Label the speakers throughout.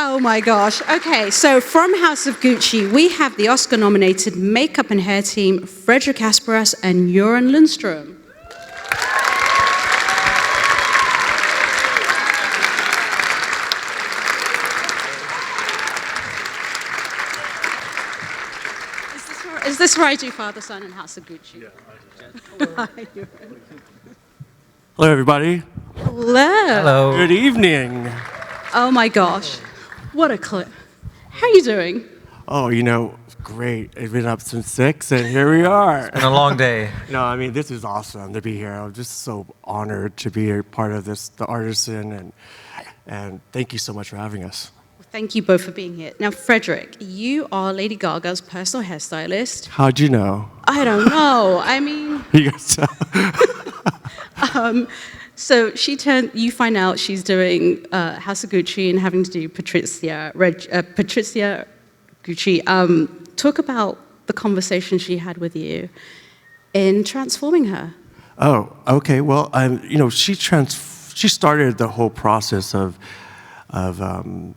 Speaker 1: Oh my gosh. Okay, so from House of Gucci, we have the Oscar-nominated makeup and hair team, Frederic and Goran Lundström. Is this where I do Father, Son, and House of Gucci? Yeah, I do.
Speaker 2: Hello, everybody.
Speaker 1: Hello.
Speaker 3: Hello.
Speaker 2: Good evening.
Speaker 1: Oh my gosh. What a clip. How are you doing?
Speaker 2: Oh, great. I've been up since 6, and here we are.
Speaker 3: It's been a long day.
Speaker 2: No, I mean, this is awesome to be here. I'm just so honored to be a part of this, the Artisan, and thank you so much for having us.
Speaker 1: Thank you both for being here. Now, Frederic, you are Lady Gaga's personal hairstylist.
Speaker 2: How'd you know?
Speaker 1: I don't know. I mean...
Speaker 2: You guys tell.
Speaker 1: So you find out she's doing House of Gucci and having to do Patricia Gucci. Talk about the conversation she had with you in transforming her.
Speaker 2: Oh, okay. Well, she started the whole process of in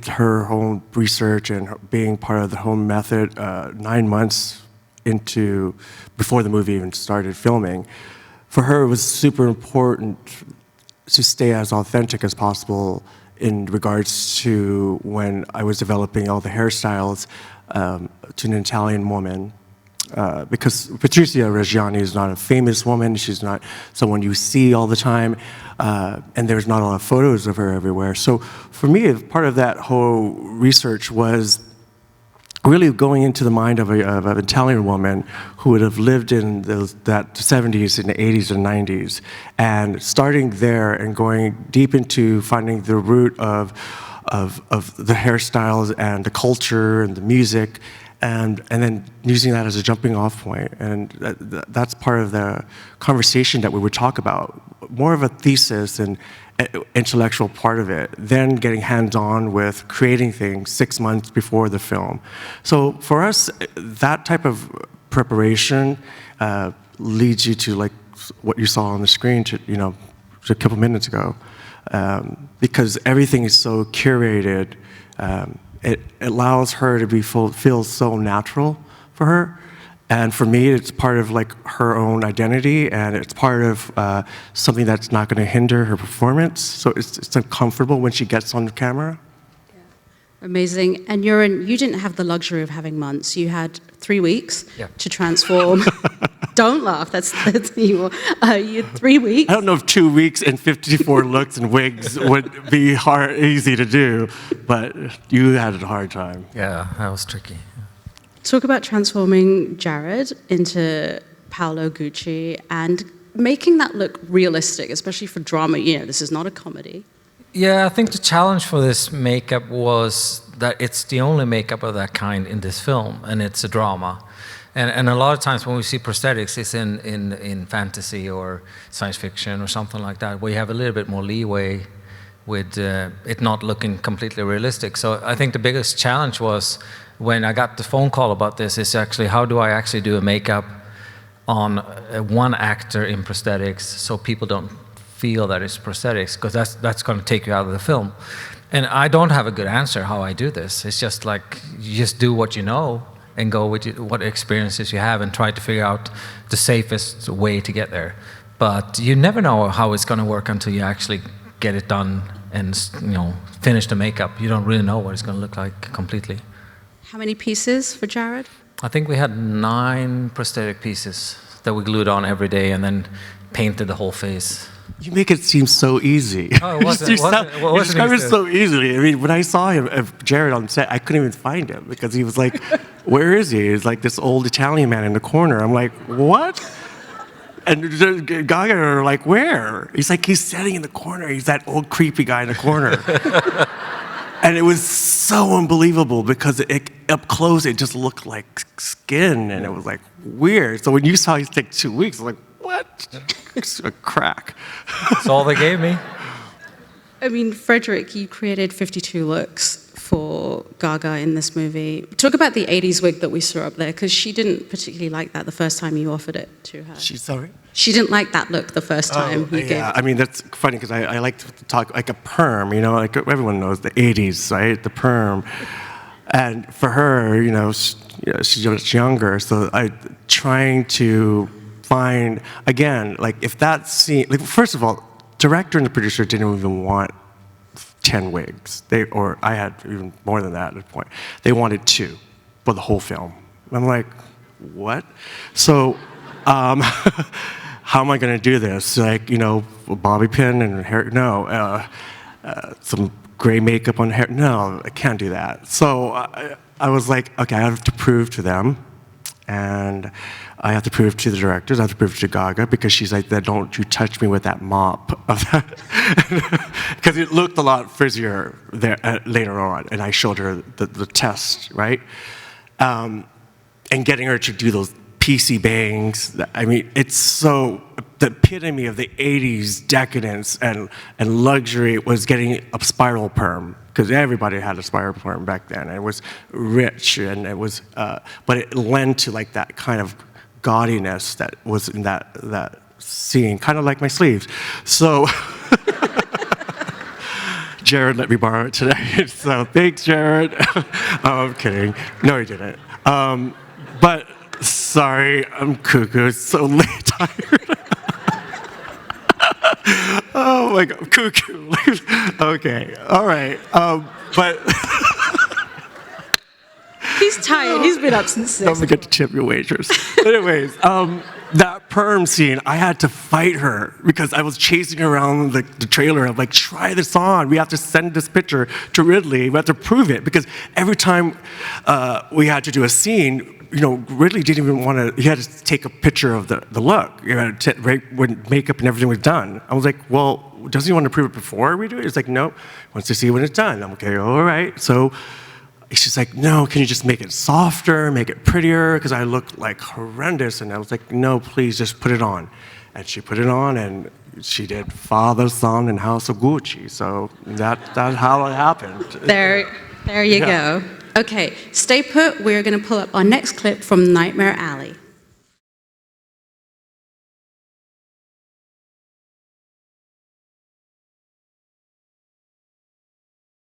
Speaker 2: her own research and being part of the home method 9 months before the movie even started filming. For her, it was super important to stay as authentic as possible in regards to when I was developing all the hairstyles to an Italian woman. Because Patricia Reggiani is not a famous woman, she's not someone you see all the time, and there's not a lot of photos of her everywhere. So for me, part of that whole research was really going into the mind of an Italian woman who would have lived in that 70s and 80s and 90s, and starting there and going deep into finding the root of the hairstyles and the culture and the music, and then using that as a jumping off point. And that's part of the conversation that we would talk about, more of a thesis and intellectual part of it, then getting hands-on with creating things 6 months before the film. So for us, that type of preparation leads you to like what you saw on the screen a couple minutes ago, because everything is so curated. It allows her to feel so natural for her. And for me, it's part of like her own identity, and it's part of something that's not going to hinder her performance. So it's comfortable when she gets on the camera.
Speaker 1: Yeah. Amazing. And you didn't have the luxury of having months. You had 3 weeks to transform. Don't laugh. That's evil. You had 3 weeks.
Speaker 2: I don't know if 2 weeks and 54 looks and wigs would be easy to do, but you had a hard time.
Speaker 3: Yeah, that was tricky.
Speaker 1: Talk about transforming Jared into Paolo Gucci and making that look realistic, especially for drama. This is not a comedy.
Speaker 3: Yeah, I think the challenge for this makeup was that it's the only makeup of that kind in this film, and it's a drama. And a lot of times when we see prosthetics, it's in fantasy or science fiction or something like that, where you have a little bit more leeway with it not looking completely realistic. So I think the biggest challenge was, when I got the phone call about this, is actually how do I actually do a makeup on one actor in prosthetics so people don't feel that it's prosthetics, because that's going to take you out of the film. And I don't have a good answer how I do this. It's just like you just do what you know and go with what experiences you have and try to figure out the safest way to get there. But you never know how it's going to work until you actually get it done and finish the makeup. You don't really know what it's going to look like completely.
Speaker 1: How many pieces for Jared?
Speaker 3: I think we had 9 prosthetic pieces that we glued on every day and then painted the whole face.
Speaker 2: You make it seem so easy.
Speaker 3: Oh, it wasn't.
Speaker 2: You describe it so easily. I mean, when I saw Jared on set, I couldn't even find him because he was like, where is he? He's like this old Italian man in the corner. I'm like, what? And Gaga are like, where? He's like, he's sitting in the corner. He's that old creepy guy in the corner. And it was so unbelievable because up close, it just looked like skin, and it was like weird. So when you saw he take 2 weeks, I was like, what? It's a crack.
Speaker 3: That's all they gave me.
Speaker 1: I mean, Frederic, you created 52 looks for Gaga in this movie. Talk about the 80s wig that we saw up there, because she didn't particularly like that the first time you offered it to her.
Speaker 2: She's sorry?
Speaker 1: She didn't like that look the first time you gave it.
Speaker 2: I mean, that's funny because I like to talk like a perm, you know, like everyone knows the 80s, right? The perm. And for her, you know, she's younger, so trying to find, again, like if that scene, like first of all, director and the producer didn't even want 10 wigs. Or I had even more than that at a point. They wanted 2 for the whole film. I'm like, what? So, how am I going to do this? Like, you know, a bobby pin and hair? No. Some gray makeup on hair? No, I can't do that. So I was like, okay, I have to prove to them, and I have to prove to the directors, I have to prove to Gaga, because she's like, don't you touch me with that mop. Because it looked a lot frizzier there, later on, and I showed her the test, right? And getting her to do those PC bangs, I mean, it's so, the epitome of the 80s decadence and luxury was getting a spiral perm, because everybody had a spiral perm back then, and it was rich, and it was, but it lent to like that kind of gaudiness that was in that scene, kind of like my sleeves. So, Jared let me borrow it today, so thanks, Jared. I'm kidding. No, he didn't. But sorry, I'm cuckoo. It's so late, tired. Oh my God, cuckoo. Okay, all right. But
Speaker 1: He's tired. He's been up since 6.
Speaker 2: don't forget to tip your waitress. Anyways, that perm scene, I had to fight her because I was chasing her around the trailer. I'm like, try this on. We have to send this picture to Ridley. We have to prove it, because every time we had to do a scene, you know, Ridley didn't even want to. He had to take a picture of the look, you know, when makeup and everything was done. I was like, well, doesn't he want to prove it before we do it? He's like, nope. Wants to see when it's done. I'm okay. All right. So she's like, no, can you just make it softer, make it prettier? Because I look like horrendous. And I was like, no, please just put it on. And she put it on, and she did Father, Son, and House of Gucci. So that's how it happened.
Speaker 1: There you go. Okay, stay put. We're going to pull up our next clip from Nightmare Alley.